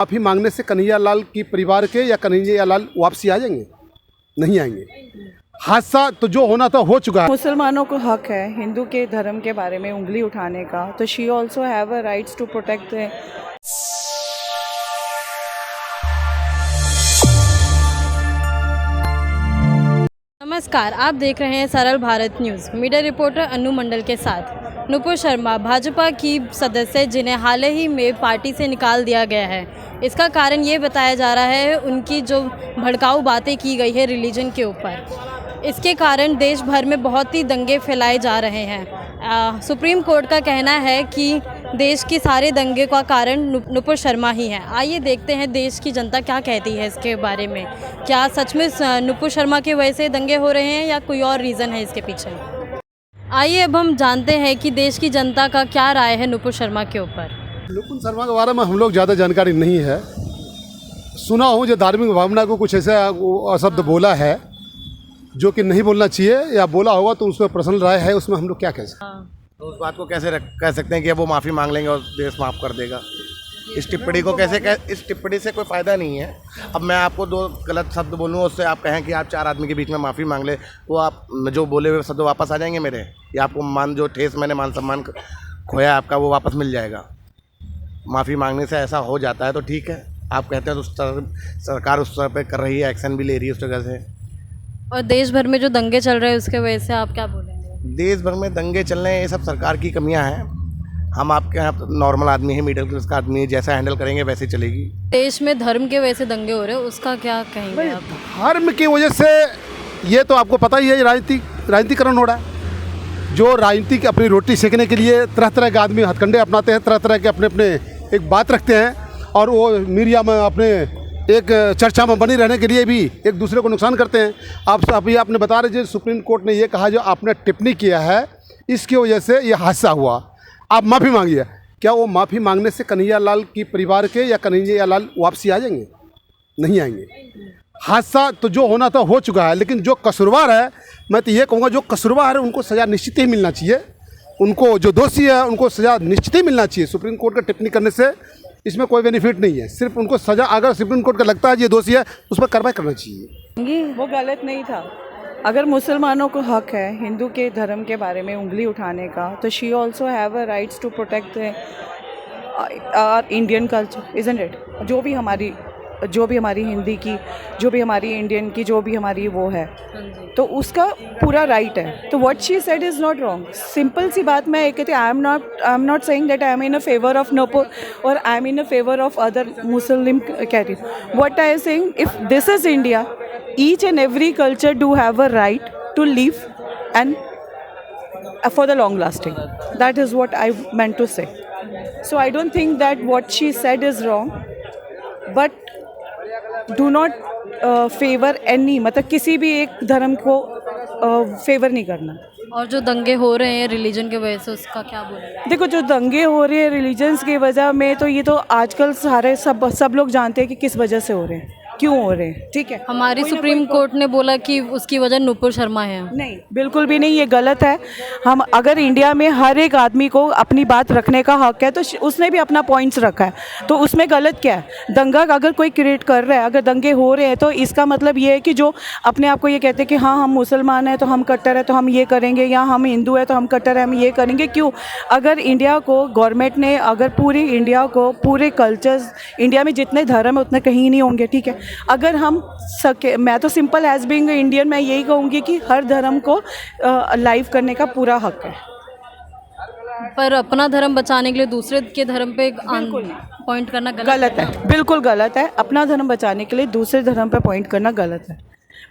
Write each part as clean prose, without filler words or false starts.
माफ़ी मांगने से कन्हैया लाल की परिवार के या कन्हैया लाल वापसी आ जाएंगे? नहीं आएंगे। हादसा तो जो होना था हो चुका है। मुसलमानों को हक है हिंदू के धर्म के बारे में उंगली उठाने का, तो she also have a rights to protect the. नमस्कार, आप देख रहे हैं Saral Bharat news. Media reporter Anu Mandal के साथ नुपुर शर्मा भाजपा की सदस्य जिन्हें हाल ही में पार्टी से निकाल दिया गया है। इसका कारण ये बताया जा रहा है उनकी जो भड़काऊ बातें की गई है रिलीजन के ऊपर, इसके कारण देश भर में बहुत ही दंगे फैलाए जा रहे हैं। सुप्रीम कोर्ट का कहना है कि देश के सारे दंगे का कारण नुपुर शर्मा ही है। आइए देखते हैं देश की जनता क्या कहती है इसके बारे में। क्या सच में नुपुर शर्मा की वजह से दंगे हो रहे हैं या कोई और रीज़न है इसके पीछे? आइए अब हम जानते हैं कि देश की जनता का क्या राय है नुपुर शर्मा के ऊपर। नुपुर शर्मा के बारे में हम लोग ज़्यादा जानकारी नहीं है। सुना हूँ जो धार्मिक भावना को कुछ ऐसा शब्द बोला है जो कि नहीं बोलना चाहिए, या बोला होगा तो उसमें पर्सनल राय है, उसमें हम लोग क्या कह सकते हैं। तो उस बात को कैसे कह सकते हैं कि वो माफ़ी मांग लेंगे और देश माफ़ कर देगा? इस टिप्पणी को इस टिप्पणी से कोई फ़ायदा नहीं है। अब मैं आपको दो गलत शब्द बोलूँ, उससे आप कहें कि आप चार आदमी के बीच में माफ़ी मांग ले, तो आप जो बोले हुए शब्द वापस आ जाएंगे मेरे, या आपको जो ठेस मैंने मान सम्मान खोया आपका वो वापस मिल जाएगा? माफ़ी मांगने से ऐसा हो जाता है तो ठीक है। आप कहते हैं तो उस तरह सरकार उस तरह पर कर रही है, एक्शन भी ले रही है उस जगह से। और देश भर में जो दंगे चल रहे हैं उसके वजह से आप क्या बोलेंगे? देश भर में दंगे चल रहे हैं, ये सब सरकार की कमियां हैं। हम आपके यहाँ नॉर्मल आदमी है, मिडिल क्लास का आदमी है, जैसा हैंडल करेंगे वैसे चलेगी। देश में धर्म के वजह से दंगे हो रहे हैं, उसका क्या कहेंगे आप? धर्म की वजह से ये तो आपको पता ही है, राजनीतिकरण हो रहा है। जो राजनीति की अपनी रोटी सेकने के लिए तरह तरह के आदमी हथकंडे अपनाते हैं, तरह तरह के अपने अपने एक बात रखते हैं, और वो मीडिया में अपने एक चर्चा में बनी रहने के लिए भी एक दूसरे को नुकसान करते हैं। आप अभी आपने बता रहे जो सुप्रीम कोर्ट ने ये कहा जो आपने टिप्पणी किया है इसकी वजह से ये हादसा हुआ, आप माफ़ी मांगिए। क्या वो माफ़ी मांगने से कन्हैया लाल की परिवार के या कन्हैया लाल वापसी आ जाएंगे? नहीं आएंगे। हादसा तो जो होना था हो चुका है, लेकिन जो कसूरवार है, मैं तो ये कहूँगा जो कसूरवार है उनको सज़ा निश्चित ही मिलना चाहिए। उनको जो दोषी है उनको सज़ा निश्चित ही मिलना चाहिए। सुप्रीम कोर्ट का टिप्पणी करने से इसमें कोई बेनिफिट नहीं है, सिर्फ उनको सज़ा, अगर सुप्रीम कोर्ट का लगता है ये दोषी है उस पर कार्रवाई करना चाहिए। वो गलत नहीं था। अगर मुसलमानों को हक है हिंदू के धर्म के बारे में उंगली उठाने का, तो she also have a rights to protect Indian culture, isn't it? जो भी हमारी हिंदी की, जो भी हमारी इंडियन की, जो भी हमारी वो है, तो उसका पूरा राइट है। तो what she said is not wrong. Simple सी बात मैं ये कहती, I am not saying that I am in a favour of Nupur और I am in a favour of other Muslim category. What I am saying, if this is India, each and every culture do have a right to live and for the long lasting. That is what I meant to say. So I don't think that what she said is wrong, but do not favor any, मतलब किसी भी एक धर्म को favour नहीं करना। और जो दंगे हो रहे हैं रिलीजन के वजह से उसका क्या बोलेंगे? देखो, जो दंगे हो रहे हैं रिलीजन्स की वजह में, तो ये तो आजकल सारे सब लोग जानते हैं कि किस वजह से हो रहे हैं, क्यों हो रहे हैं, ठीक है। हमारी सुप्रीम कोर्ट ने बोला कि उसकी वजह नुपुर शर्मा है। नहीं, बिल्कुल भी नहीं, ये गलत है। हम अगर इंडिया में हर एक आदमी को अपनी बात रखने का हक है, तो उसने भी अपना पॉइंट्स रखा है, तो उसमें गलत क्या है? दंगा अगर कोई क्रिएट कर रहा है, अगर दंगे हो रहे हैं, तो इसका मतलब ये है कि जो अपने आप को ये कहते हैं कि हाँ हम मुसलमान हैं तो हम कट्टर है तो हम ये करेंगे, या हम हिंदू है तो हम कट्टर है हम ये करेंगे। क्यों? अगर इंडिया को गवर्नमेंट ने, अगर पूरी इंडिया को, पूरे कल्चर्स, इंडिया में जितने धर्म है उतने कहीं नहीं होंगे, ठीक है। अगर हम सके, मैं तो सिंपल एज बीइंग इंडियन मैं यही कहूँगी कि हर धर्म को लाइव करने का पूरा हक है। पर अपना धर्म बचाने के लिए दूसरे के धर्म पे पॉइंट करना गलत है, बिल्कुल गलत है। अपना धर्म बचाने के लिए दूसरे धर्म पे पॉइंट करना गलत है,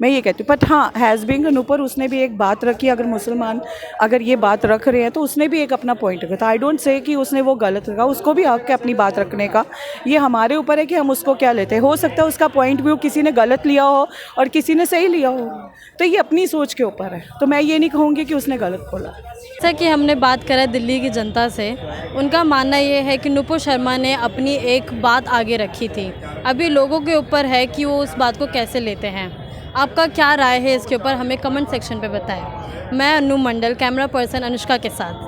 मैं ये कहती हूँ। बट हाँ, हैज़ बीइंग नुपुर उसने भी एक बात रखी। अगर मुसलमान अगर ये बात रख रहे हैं तो उसने भी एक अपना पॉइंट रखा था। आई डोंट से कि उसने वो गलत रखा, उसको भी हक है अपनी बात रखने का। ये हमारे ऊपर है कि हम उसको क्या लेते हैं। हो सकता है उसका पॉइंट व्यू किसी ने गलत लिया हो और किसी ने सही लिया हो, तो ये अपनी सोच के ऊपर है। तो मैं ये नहीं कहूँगी कि उसने गलत बोला। जैसा कि हमने बात करा दिल्ली की जनता से, उनका मानना ये है कि नुपुर शर्मा ने अपनी एक बात आगे रखी थी। अभी लोगों के ऊपर है कि वो उस बात को कैसे लेते हैं। आपका क्या राय है इसके ऊपर, हमें कमेंट सेक्शन पे बताएं। मैं अनु मंडल, कैमरा पर्सन अनुष्का के साथ।